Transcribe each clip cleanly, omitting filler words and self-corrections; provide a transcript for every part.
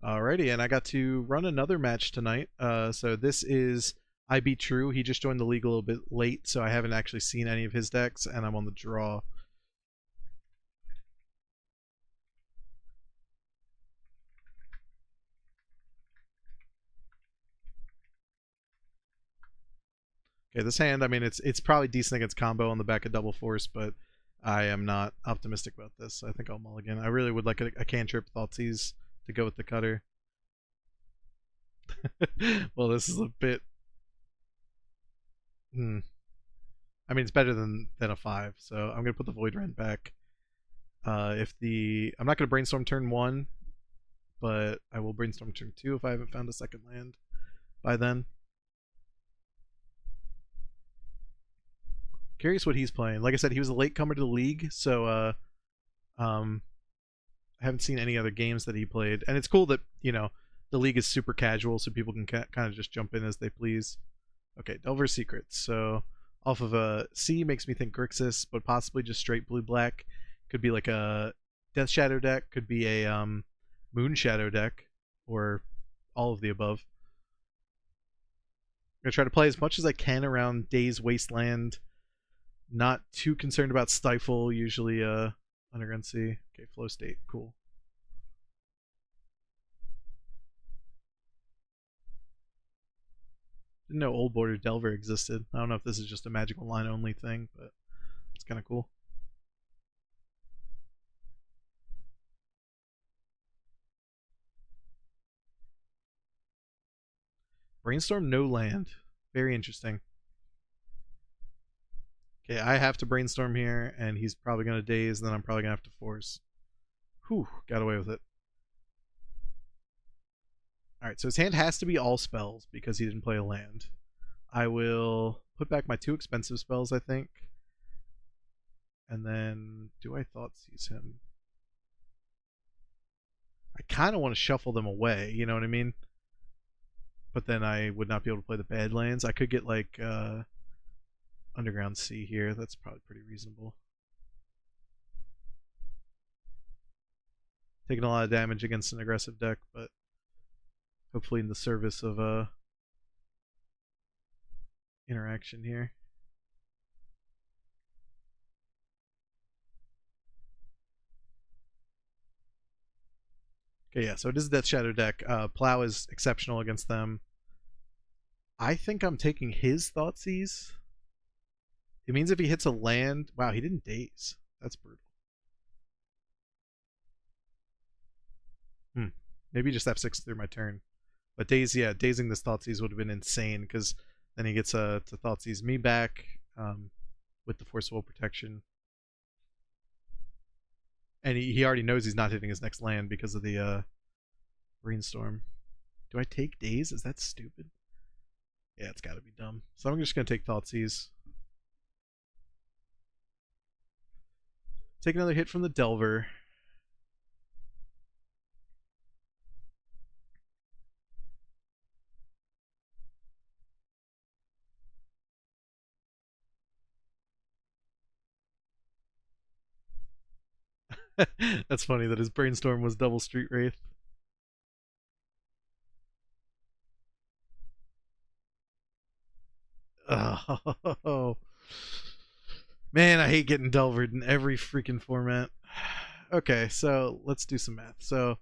Alrighty, and I got to run another match tonight. So this is I Be True. He just joined the league a little bit late, so I haven't actually seen any of his decks, and I'm on the draw. Okay, this hand, I mean, it's probably decent against combo on the back of Double Force, but I am not optimistic about this. I think I'll mulligan. I really would like a cantrip Thoughtseize to go with the cutter. Well, this is a bit. I mean, it's better than a 5, so I'm gonna put the Void Rend back. I'm not gonna brainstorm turn 1, but I will brainstorm turn 2 if I haven't found a second land by then. Curious what he's playing. Like I said, he was a latecomer to the league, so I haven't seen any other games that he played. And it's cool that, the league is super casual, so people can kind of just jump in as they please. Okay, Delver's Secrets. So off of a C makes me think Grixis, but possibly just straight blue-black. Could be like a Death Shadow deck, could be a Moon Shadow deck, or all of the above. I'm going to try to play as much as I can around Daze Wasteland. Not too concerned about Stifle, usually Underground Sea. Okay, Flow State, cool. Didn't know Old Border Delver existed. I don't know if this is just a magical line only thing, but it's kind of cool. Brainstorm no land. Very interesting. Okay, I have to brainstorm here, and he's probably going to daze, and then I'm probably going to have to force. Whew, got away with it. Alright, so his hand has to be all spells because he didn't play a land. I will put back my 2 expensive spells, I think. And then, do I Thoughtseize him? I kind of want to shuffle them away, you know what I mean? But then I would not be able to play the bad lands. I could get like Underground Sea here. That's probably pretty reasonable. Taking a lot of damage against an aggressive deck, but hopefully in the service of interaction here. Okay, yeah, so it is a Death Shadow deck. Plow is exceptional against them. I think I'm taking his Thoughtseize. It means if he hits a land... Wow, he didn't daze. That's brutal. Maybe just F6 through my turn. But dazing this Thoughtseize would have been insane, because then he gets to Thoughtseize me back with the Force of Will protection. And he already knows he's not hitting his next land because of the Brainstorm. Do I take Daze? Is that stupid? Yeah, it's got to be dumb. So I'm just going to take Thoughtseize. Take another hit from the Delver. That's funny that his Brainstorm was double Street Wraith. Oh, man, I hate getting Delvered in every freaking format. Okay, so let's do some math. So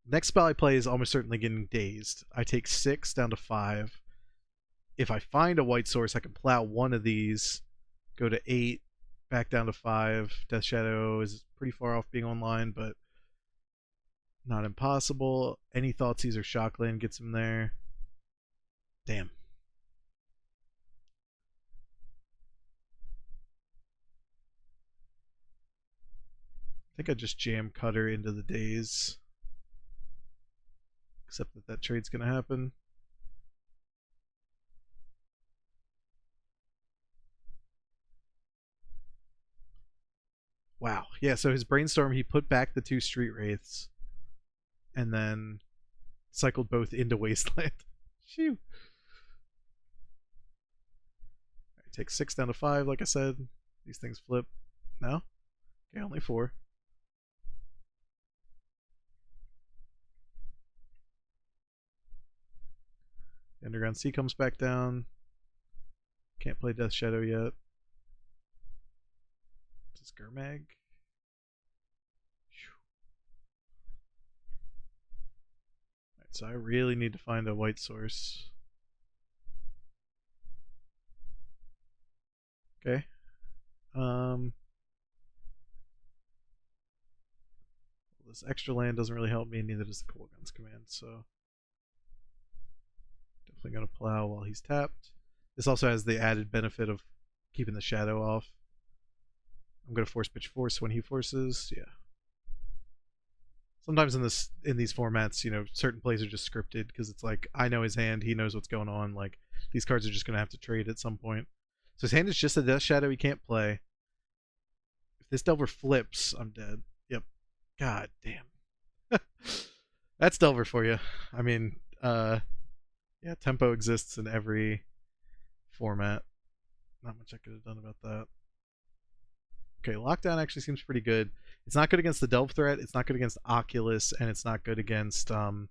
next spell I play is almost certainly getting dazed. I take 6 down to 5. If I find a white source, I can plow one of these, go to 8, back down to 5. Death Shadow is pretty far off being online, but not impossible. Any Thoughtseize or Shockland gets him there. Damn. I think I just jam Cutter into the daze. Except that trade's going to happen. Wow. Yeah, so his Brainstorm, he put back the 2 Street Wraiths. And then cycled both into Wasteland. Phew. Alright, take 6 down to 5, like I said. These things flip. No? Okay, only 4. Underground Sea comes back down. Can't play Death Shadow yet. Is this Gurmag? Alright, so I really need to find a white source. Okay. This extra land doesn't really help me, neither does the Cool Guns command, so definitely going to plow while he's tapped. This also has the added benefit of keeping the shadow off. I'm going to force pitch force when he forces. Yeah. Sometimes in these formats, you know, certain plays are just scripted because it's like I know his hand, he knows what's going on. Like these cards are just going to have to trade at some point. So his hand is just a Death Shadow he can't play. If this Delver flips, I'm dead. Yep. God damn. That's Delver for you. I mean, yeah, tempo exists in every format. Not much I could have done about that. Okay, Lockdown actually seems pretty good. It's not good against the Delve threat, it's not good against Oculus, and it's not good against what's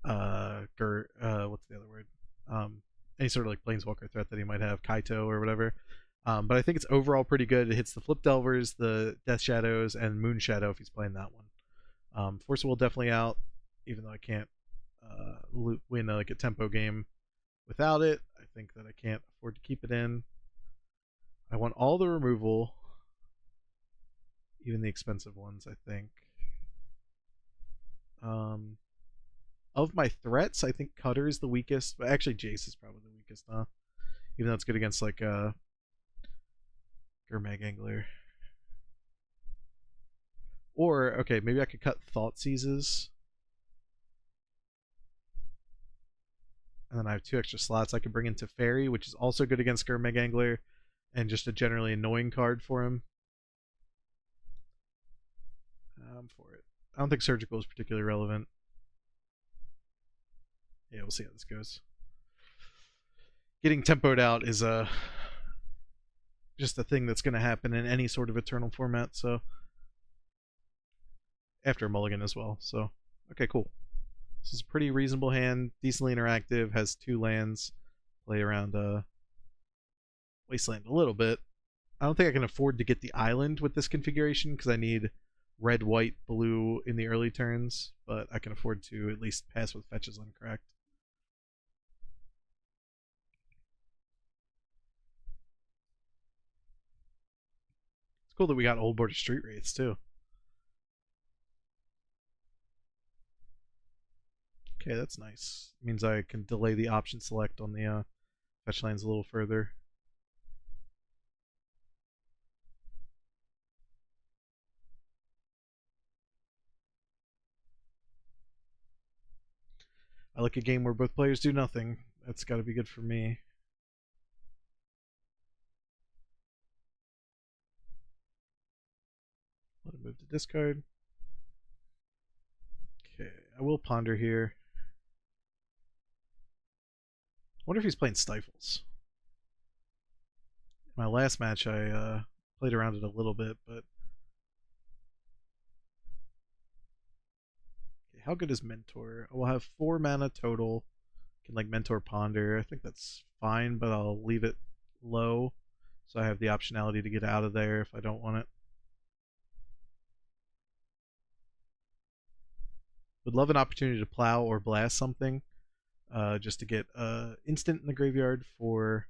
the other word? Any sort of like Planeswalker threat that he might have, Kaito or whatever. But I think it's overall pretty good. It hits the Flip Delvers, the Death Shadows, and Moon Shadow if he's playing that one. Force Will definitely out, even though I can't win like a tempo game without it. I think that I can't afford to keep it in. I want all the removal, even the expensive ones, I think. Of my threats, I think Cutter is the weakest, but actually Jace is probably the weakest, huh? Even though it's good against like Gurmag Angler. Or, okay, maybe I could cut Thought Seizes. And then I have 2 extra slots I can bring into Fairy, which is also good against Gurmag Angler, and just a generally annoying card for him. I'm for it. I don't think Surgical is particularly relevant. Yeah, we'll see how this goes. Getting tempoed out is just a thing that's going to happen in any sort of Eternal format, so after a mulligan as well. So, okay, cool. This is a pretty reasonable hand, decently interactive, has 2 lands, play around Wasteland a little bit. I don't think I can afford to get the island with this configuration because I need red, white, blue in the early turns, but I can afford to at least pass with fetches uncracked. It's cool that we got Old Border Street Wraiths too. Okay, that's nice. It means I can delay the option select on the fetch lands a little further. I like a game where both players do nothing. That's got to be good for me. Let him move to discard. Okay, I will ponder here. I wonder if he's playing Stifles. My last match, I played around it a little bit, but okay, how good is Mentor? I will have 4 mana total. Can like Mentor Ponder. I think that's fine, but I'll leave it low, so I have the optionality to get out of there if I don't want it. Would love an opportunity to plow or blast something, just to get instant in the graveyard for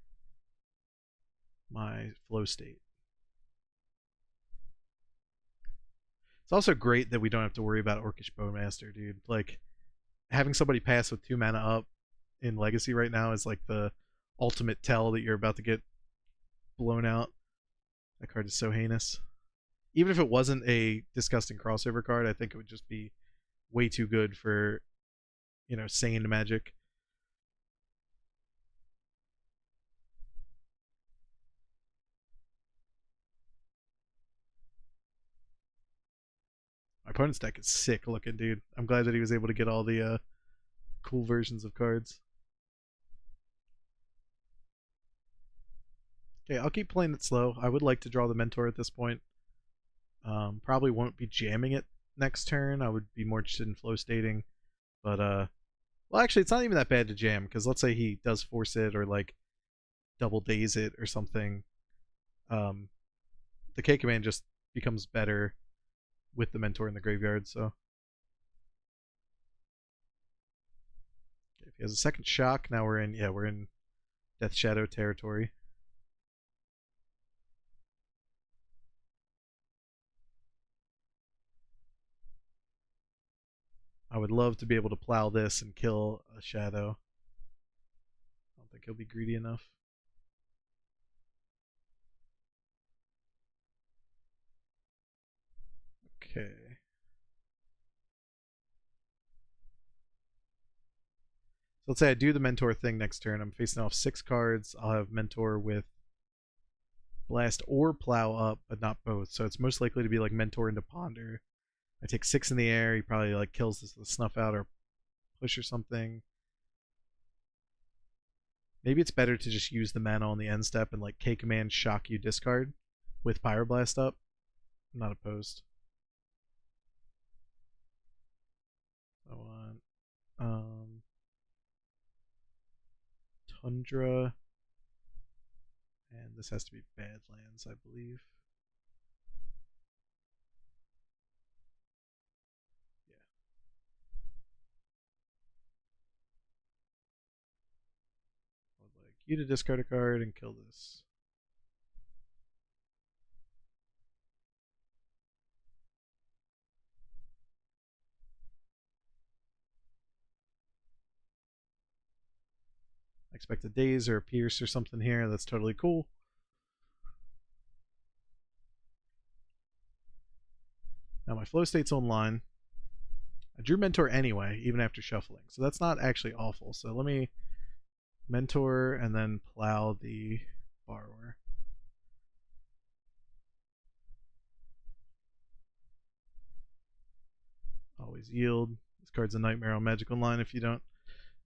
my flow state. It's also great that we don't have to worry about Orcish Bowmaster, dude. Like, having somebody pass with 2 mana up in Legacy right now is like the ultimate tell that you're about to get blown out. That card is so heinous. Even if it wasn't a disgusting crossover card, I think it would just be way too good for, you know, sane Magic. My opponent's deck is sick looking, dude. I'm glad that he was able to get all the cool versions of cards. Okay, I'll keep playing it slow. I would like to draw the Mentor at this point. Probably won't be jamming it next turn. I would be more interested in flow stating, but Well, actually, it's not even that bad to jam, because let's say he does force it or like double daze it or something. Um, the K command just becomes better with the mentor in the graveyard. So if he has a second shock, now we're in Death Shadow territory. I would love to be able to plow this and kill a shadow. I don't think he'll be greedy enough. Okay. So let's say I do the mentor thing next turn. I'm facing off 6 cards. I'll have mentor with blast or plow up, but not both. So it's most likely to be like mentor into ponder. I take 6 in the air. He probably like kills the snuff out or push or something. Maybe it's better to just use the mana on the end step and like K command shock you discard with Pyroblast up. I'm not opposed. I want Tundra, and this has to be Badlands, I believe. Yeah. I would like you to discard a card and kill this. I expect a Daze or a Pierce or something here. That's totally cool. Now my flow state's online. I drew Mentor anyway, even after shuffling. So that's not actually awful. So let me Mentor and then plow the Borrower. Always yield. This card's a nightmare on Magic Online if you don't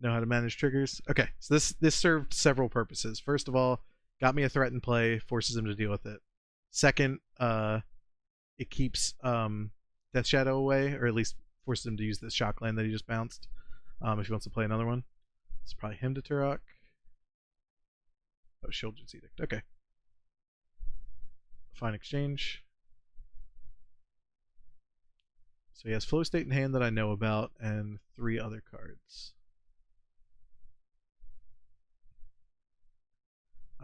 know how to manage triggers. Okay, so this served several purposes. First of all, got me a threat in play, forces him to deal with it. Second, it keeps Death Shadow away, or at least forces him to use this shock land that he just bounced. If he wants to play another one, it's probably him to Turok. Oh, Children's Edict. Okay. Fine exchange. So he has Flow State in hand that I know about, and 3 other cards.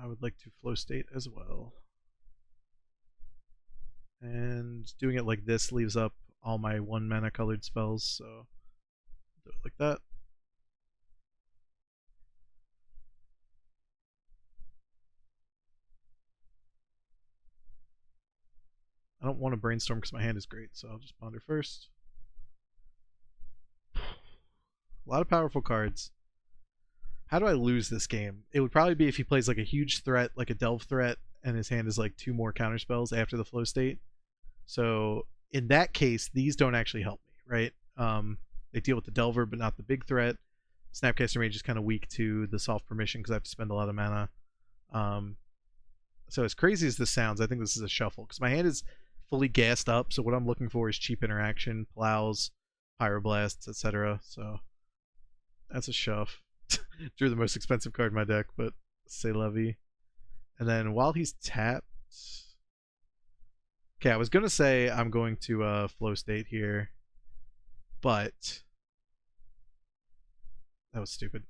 I would like to Flow State as well. And doing it like this leaves up all my 1 mana colored spells, so do it like that. I don't want to brainstorm because my hand is great, so I'll just ponder first. A lot of powerful cards. How do I lose this game? It would probably be if he plays like a huge threat, like a Delve threat, and his hand is like 2 more counter spells after the flow state. So in that case, these don't actually help me, right? They deal with the Delver, but not the big threat. Snapcaster Mage is kind of weak to the soft permission because I have to spend a lot of mana. So as crazy as this sounds, I think this is a shuffle because my hand is fully gassed up. So what I'm looking for is cheap interaction, plows, pyroblasts, etc. So that's a shove. Drew the most expensive card in my deck, but C'est la vie. And then while he's tapped, okay, I was gonna say I'm going to flow state here, but that was stupid.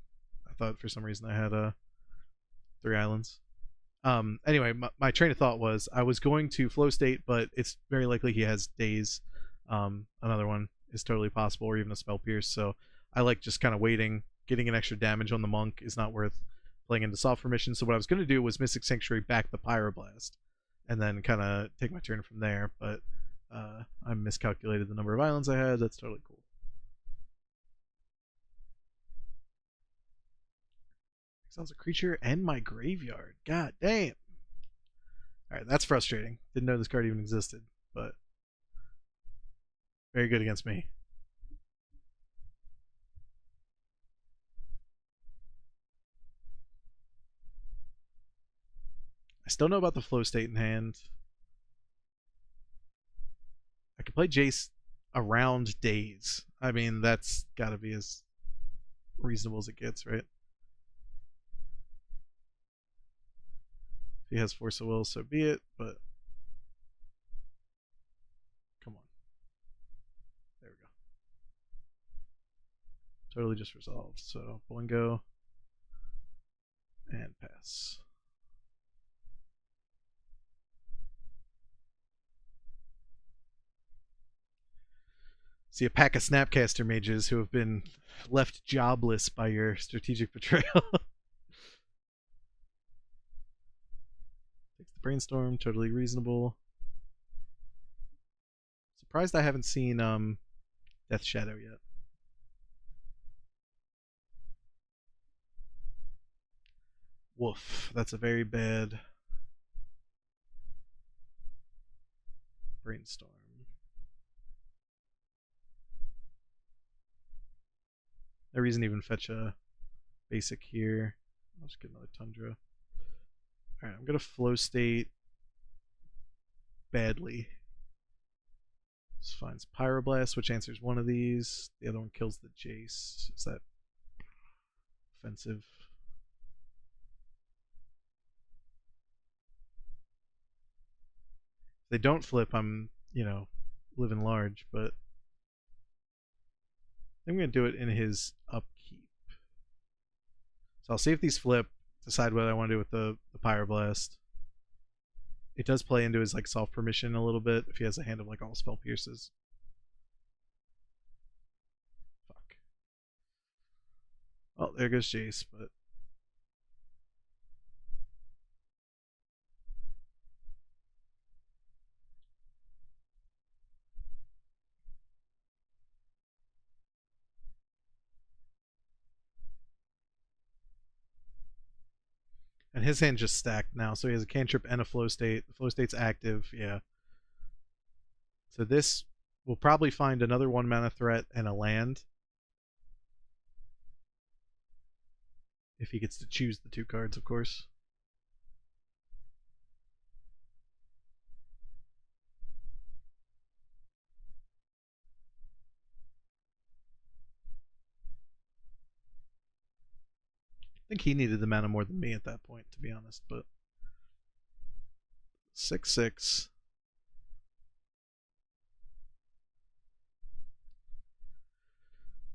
I thought for some reason I had 3 islands. Anyway, my train of thought was I was going to flow state, but it's very likely he has daze. Another one is totally possible, or even a spell pierce. So I like just kind of waiting. Getting an extra damage on the monk is not worth playing into soft permission. So what I was going to do was Mystic Sanctuary back the Pyroblast, and then kind of take my turn from there. But I miscalculated the number of islands I had. That's totally cool. Exiles a creature and my graveyard. God damn. Alright, that's frustrating. Didn't know this card even existed, but very good against me. I still know about the flow state in hand. I can play Jace around days. I mean, that's gotta be his reasonable as it gets, right? If he has Force of Will, so be it, but come on. There we go. Totally just resolved. So Boingo and pass. See a pack of Snapcaster mages who have been left jobless by your strategic betrayal. Takes the brainstorm, totally reasonable. Surprised I haven't seen Death Shadow yet. Woof, that's a very bad brainstorm. No reason to even fetch a basic here. I'll just get another Tundra. Alright, I'm gonna flow state badly. This finds Pyroblast, which answers one of these. The other one kills the Jace. Is that offensive? If they don't flip, I'm, living large, but I'm going to do it in his upkeep. So I'll see if these flip, decide what I want to do with the Pyroblast. It does play into his soft permission a little bit if he has a hand of all spell pierces. Fuck. Oh, there goes Jace, but and his hand just stacked now, so he has a cantrip and a flow state. The flow state's active, yeah. So this will probably find another 1-mana threat and a land. If he gets to choose the 2 cards, of course. I think he needed the mana more than me at that point, to be honest, but 6/6.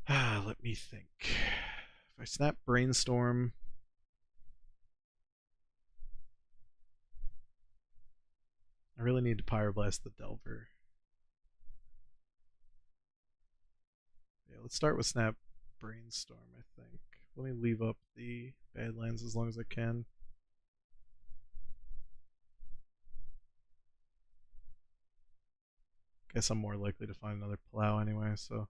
Let me think. If I snap Brainstorm, I really need to Pyroblast the Delver. Yeah, let's start with snap Brainstorm, I think. Let me leave up the Badlands as long as I can. Guess I'm more likely to find another Plow anyway, so.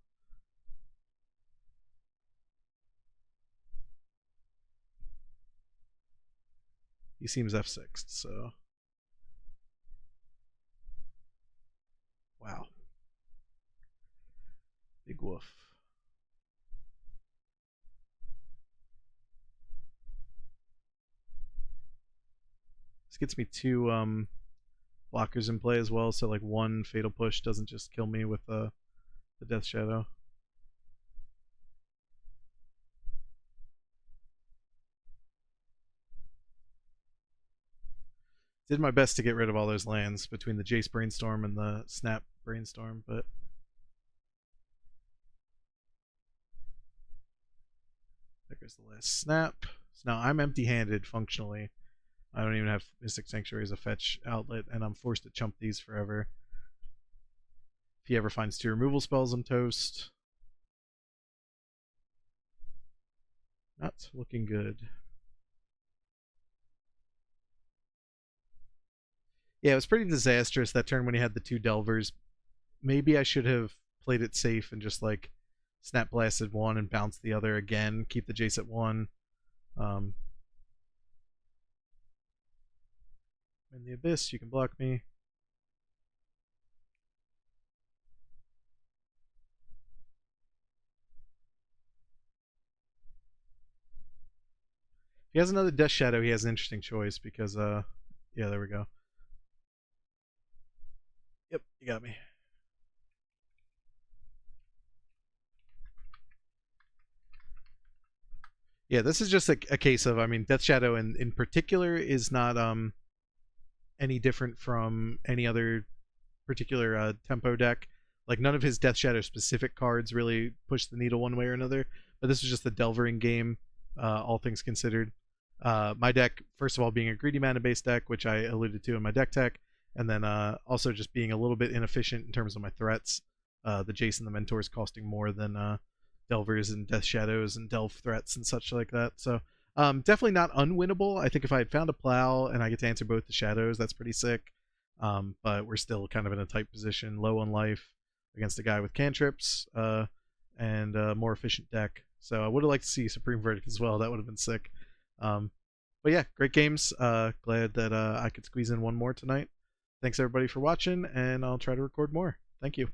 He seems F6'd, so. Wow. Big woof. This gets me 2 blockers in play as well, so 1 Fatal Push doesn't just kill me with the Death Shadow. Did my best to get rid of all those lands between the Jace Brainstorm and the Snap Brainstorm, but there goes the last snap. So now I'm empty-handed functionally. I don't even have Mystic Sanctuary as a fetch outlet, and I'm forced to chump these forever. If he ever finds 2 removal spells, I'm toast. Not looking good. Yeah, it was pretty disastrous that turn when he had the 2 Delvers. Maybe I should have played it safe and just Snap Blasted 1 and bounced the other again, keep the Jace at 1. In the Abyss, you can block me. If he has another Death Shadow, he has an interesting choice because, yeah, there we go. Yep, you got me. Yeah, this is just a case of, I mean, Death Shadow in particular is not any different from any other particular tempo deck. Like, none of his Death Shadow specific cards really push the needle one way or another. But this is just the Delvering game, all things considered. My deck, first of all, being a greedy mana based deck, which I alluded to in my deck tech, and then also just being a little bit inefficient in terms of my threats. The Jason the Mentors costing more than Delvers and Death Shadows and Delve threats and such like that. So definitely not unwinnable. I think if I had found a Plow and I get to answer both the Shadows, that's pretty sick. But we're still kind of in a tight position, low on life against a guy with cantrips and a more efficient deck. So I would have liked to see Supreme Verdict as well. That would have been sick. But yeah, great games. Glad that I could squeeze in one more tonight. Thanks everybody for watching, and I'll try to record more. Thank you.